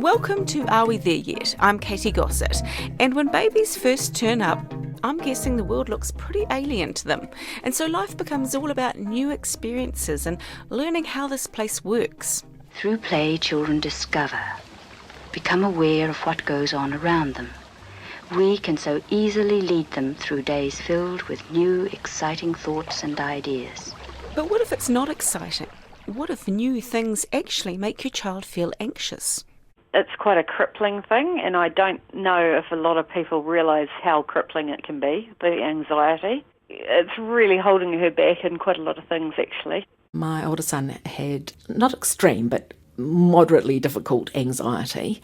Welcome to Are We There Yet? I'm Katy Gosset, and when babies first turn up, I'm guessing the world looks pretty alien to them, and so life becomes all about new experiences and learning how this place works. Through play, children discover, become aware of what goes on around them. We can so easily lead them through days filled with new, exciting thoughts and ideas. But what if it's not exciting? What if new things actually make your child feel anxious? It's quite a crippling thing, and I don't know if a lot of people realise how crippling it can be, the anxiety. It's really holding her back in quite a lot of things, actually. My older son had, not extreme, but moderately difficult anxiety.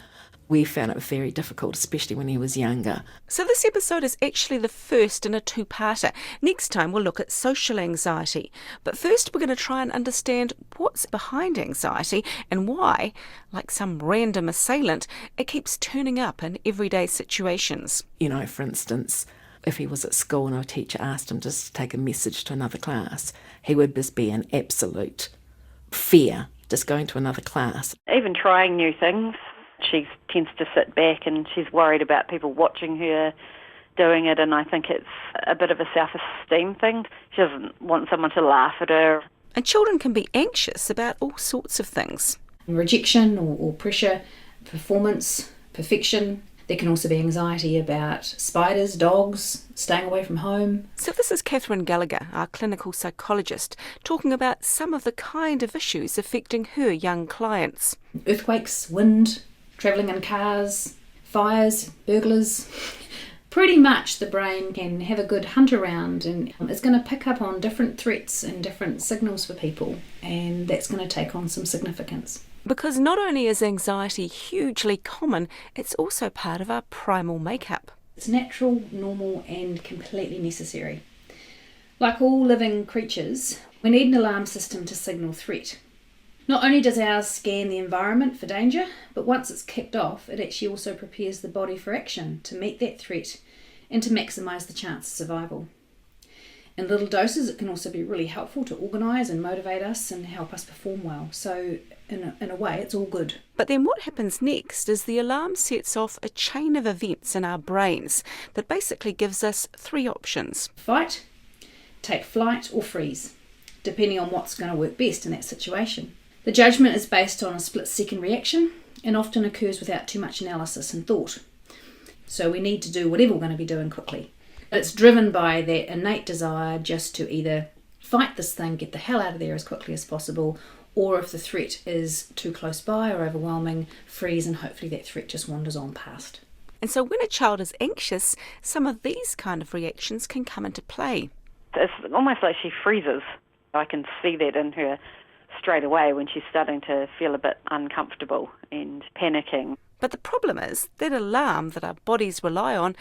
We found it very difficult, especially when he was younger. So this episode is actually the first in a two-parter. Next time we'll look at social anxiety. But first we're going to try and understand what's behind anxiety and why, like some random assailant, it keeps turning up in everyday situations. You know, for instance, if he was at school and a teacher asked him to take a message to another class, he would just be in absolute fear just going to another class. Even trying new things. She tends to sit back and she's worried about people watching her doing it, and I think it's a bit of a self-esteem thing. She doesn't want someone to laugh at her. And children can be anxious about all sorts of things. Rejection or pressure, performance, perfection. There can also be anxiety about spiders, dogs, staying away from home. So this is Catherine Gallagher, our clinical psychologist, talking about some of the kind of issues affecting her young clients. Earthquakes, wind, travelling in cars, fires, burglars. Pretty much the brain can have a good hunt around, and it's going to pick up on different threats and different signals for people, and that's going to take on some significance. Because not only is anxiety hugely common, it's also part of our primal makeup. It's natural, normal and completely necessary. Like all living creatures, we need an alarm system to signal threat. Not only does ours scan the environment for danger, but once it's kicked off, it actually also prepares the body for action to meet that threat and to maximise the chance of survival. In little doses, it can also be really helpful to organise and motivate us and help us perform well. So in a way, it's all good. But then what happens next is the alarm sets off a chain of events in our brains that basically gives us three options. Fight, take flight or freeze, depending on what's going to work best in that situation. The judgment is based on a split-second reaction and often occurs without too much analysis and thought. So we need to do whatever we're going to be doing quickly. It's driven by that innate desire just to either fight this thing, get the hell out of there as quickly as possible, or if the threat is too close by or overwhelming, freeze, and hopefully that threat just wanders on past. And so when a child is anxious, some of these kind of reactions can come into play. It's almost like she freezes. I can see that in her straight away when she's starting to feel a bit uncomfortable and panicking. But the problem is that alarm that our bodies rely on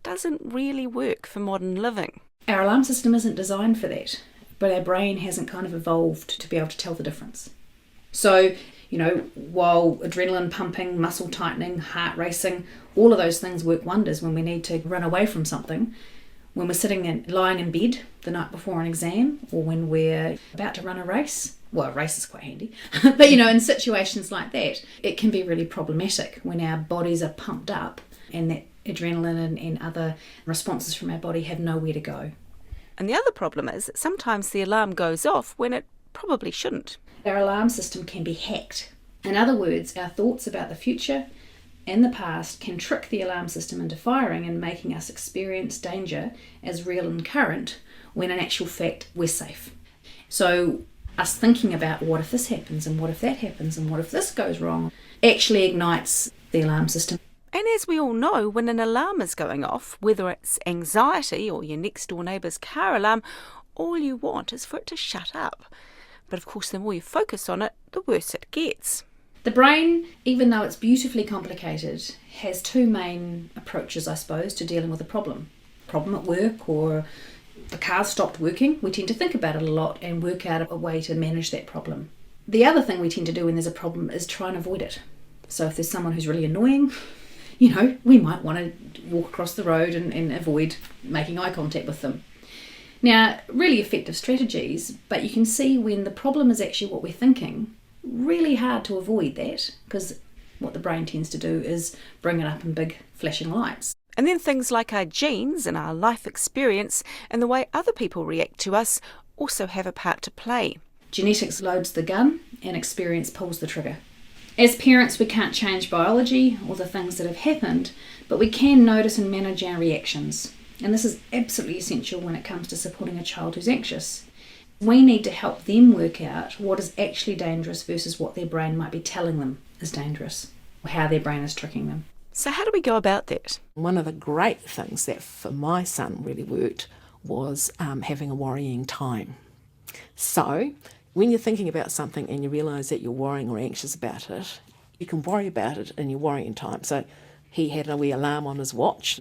doesn't really work for modern living. Our alarm system isn't designed for that, but our brain hasn't kind of evolved to be able to tell the difference. So, while adrenaline pumping, muscle tightening, heart racing, all of those things work wonders when we need to run away from something, when we're lying in bed the night before an exam, or when we're about to run a race. Well, a race is quite handy. But, in situations like that, it can be really problematic when our bodies are pumped up and that adrenaline and other responses from our body have nowhere to go. And the other problem is that sometimes the alarm goes off when it probably shouldn't. Our alarm system can be hacked. In other words, our thoughts about the future and the past can trick the alarm system into firing and making us experience danger as real and current when in actual fact we're safe. So us thinking about what if this happens and what if that happens and what if this goes wrong actually ignites the alarm system. And as we all know, when an alarm is going off, whether it's anxiety or your next door neighbour's car alarm, all you want is for it to shut up. But of course, the more you focus on it, the worse it gets. The brain, even though it's beautifully complicated, has two main approaches, I suppose, to dealing with a problem. Problem at work or the car stopped working. We tend to think about it a lot and work out a way to manage that problem. The other thing we tend to do when there's a problem is try and avoid it. So if there's someone who's really annoying, we might want to walk across the road and avoid making eye contact with them. Now, really effective strategies, but you can see when the problem is actually what we're thinking, really hard to avoid that because what the brain tends to do is bring it up in big flashing lights. And then things like our genes and our life experience and the way other people react to us also have a part to play. Genetics loads the gun and experience pulls the trigger. As parents, we can't change biology or the things that have happened, but we can notice and manage our reactions. And this is absolutely essential when it comes to supporting a child who's anxious. We need to help them work out what is actually dangerous versus what their brain might be telling them is dangerous, or how their brain is tricking them. So how do we go about that? One of the great things that for my son really worked was having a worrying time. So when you're thinking about something and you realise that you're worrying or anxious about it, you can worry about it in your worrying time. So he had a wee alarm on his watch,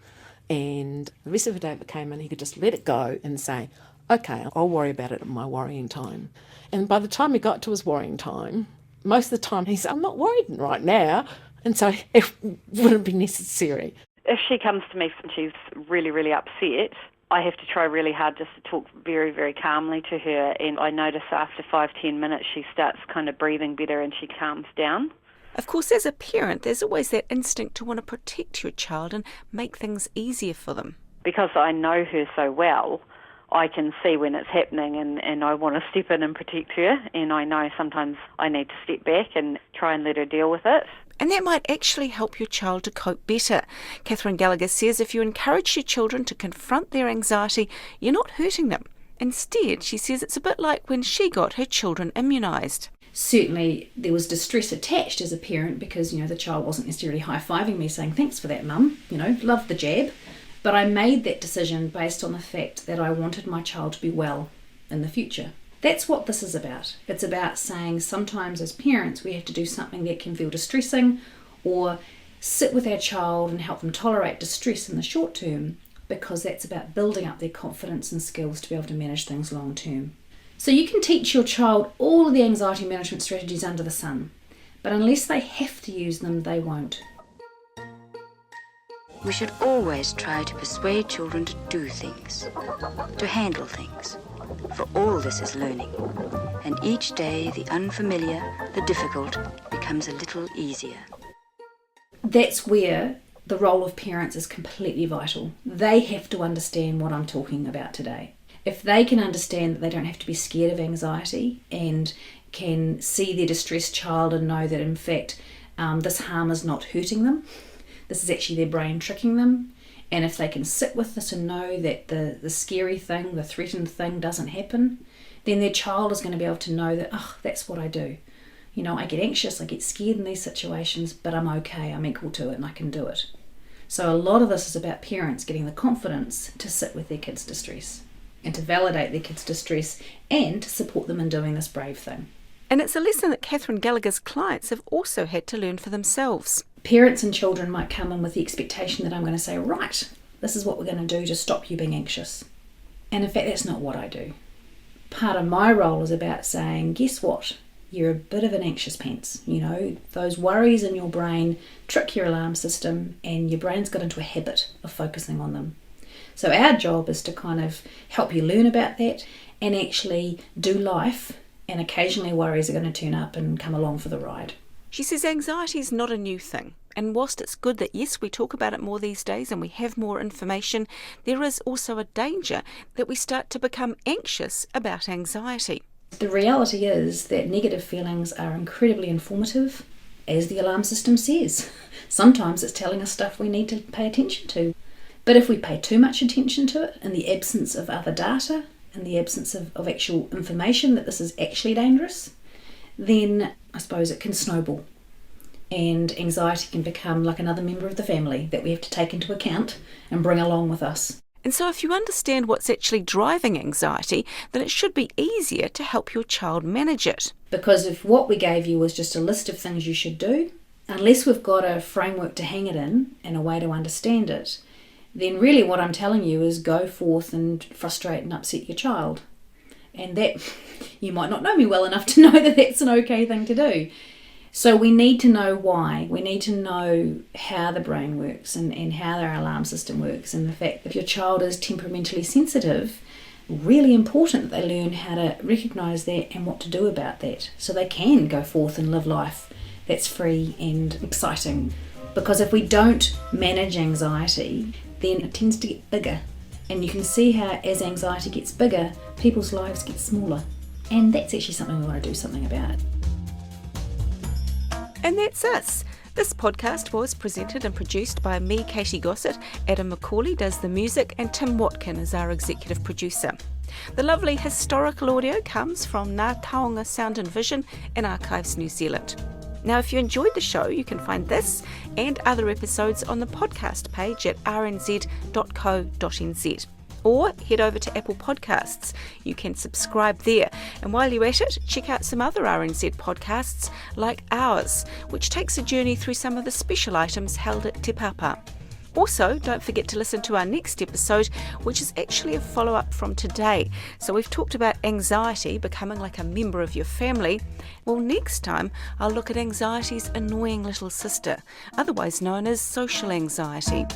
and the rest of the day if it came in, he could just let it go and say, okay, I'll worry about it in my worrying time. And by the time he got to his worrying time, most of the time he said, I'm not worried right now. And so it wouldn't be necessary. If she comes to me and she's really, really upset, I have to try really hard just to talk very, very calmly to her. And I notice after 5-10 minutes she starts kind of breathing better and she calms down. Of course, as a parent, there's always that instinct to want to protect your child and make things easier for them. Because I know her so well, I can see when it's happening and I want to step in and protect her. And I know sometimes I need to step back and try and let her deal with it. And that might actually help your child to cope better. Catherine Gallagher says if you encourage your children to confront their anxiety, you're not hurting them. Instead, she says it's a bit like when she got her children immunised. Certainly there was distress attached as a parent because, the child wasn't necessarily high-fiving me saying, thanks for that, mum, love the jab. But I made that decision based on the fact that I wanted my child to be well in the future. That's what this is about. It's about saying sometimes as parents we have to do something that can feel distressing or sit with our child and help them tolerate distress in the short term because that's about building up their confidence and skills to be able to manage things long term. So you can teach your child all of the anxiety management strategies under the sun, but unless they have to use them, they won't. We should always try to persuade children to do things, to handle things, for all this is learning, and each day the unfamiliar, the difficult, becomes a little easier. That's where the role of parents is completely vital. They have to understand what I'm talking about today. If they can understand that they don't have to be scared of anxiety and can see their distressed child and know that in fact this harm is not hurting them, this is actually their brain tricking them, and if they can sit with this and know that the scary thing, the threatened thing doesn't happen, then their child is going to be able to know that, that's what I do. I get anxious, I get scared in these situations, but I'm okay, I'm equal to it and I can do it. So a lot of this is about parents getting the confidence to sit with their kids' distress and to validate their kids' distress and to support them in doing this brave thing. And it's a lesson that Catherine Gallagher's clients have also had to learn for themselves. Parents and children might come in with the expectation that I'm going to say, right, this is what we're going to do to stop you being anxious. And in fact, that's not what I do. Part of my role is about saying, guess what? You're a bit of an anxious pants. Those worries in your brain trick your alarm system and your brain's got into a habit of focusing on them. So our job is to kind of help you learn about that and actually do life, and occasionally worries are going to turn up and come along for the ride. She says anxiety is not a new thing, and whilst it's good that yes, we talk about it more these days and we have more information, there is also a danger that we start to become anxious about anxiety. The reality is that negative feelings are incredibly informative, as the alarm system says. Sometimes it's telling us stuff we need to pay attention to. But if we pay too much attention to it in the absence of other data, in the absence of actual information that this is actually dangerous, then I suppose it can snowball. And anxiety can become like another member of the family that we have to take into account and bring along with us. And so if you understand what's actually driving anxiety, then it should be easier to help your child manage it. Because if what we gave you was just a list of things you should do, unless we've got a framework to hang it in and a way to understand it, then really what I'm telling you is go forth and frustrate and upset your child. And that, you might not know me well enough to know that that's an okay thing to do. So we need to know why. We need to know how the brain works and how our alarm system works. And the fact that if your child is temperamentally sensitive, really important that they learn how to recognise that and what to do about that so they can go forth and live life that's free and exciting. Because if we don't manage anxiety, then it tends to get bigger. And you can see how as anxiety gets bigger, people's lives get smaller. And that's actually something we want to do something about. And that's us. This podcast was presented and produced by me, Katy Gosset. Adam McCauley does the music, and Tim Watkin is our executive producer. The lovely historical audio comes from Ngā Taonga Sound and Vision in Archives New Zealand. Now, if you enjoyed the show, you can find this and other episodes on the podcast page at rnz.co.nz. Or head over to Apple Podcasts. You can subscribe there. And while you're at it, check out some other RNZ podcasts like ours, which takes a journey through some of the special items held at Te Papa. Also, don't forget to listen to our next episode, which is actually a follow-up from today. So we've talked about anxiety becoming like a member of your family. Well, next time I'll look at anxiety's annoying little sister, otherwise known as social anxiety.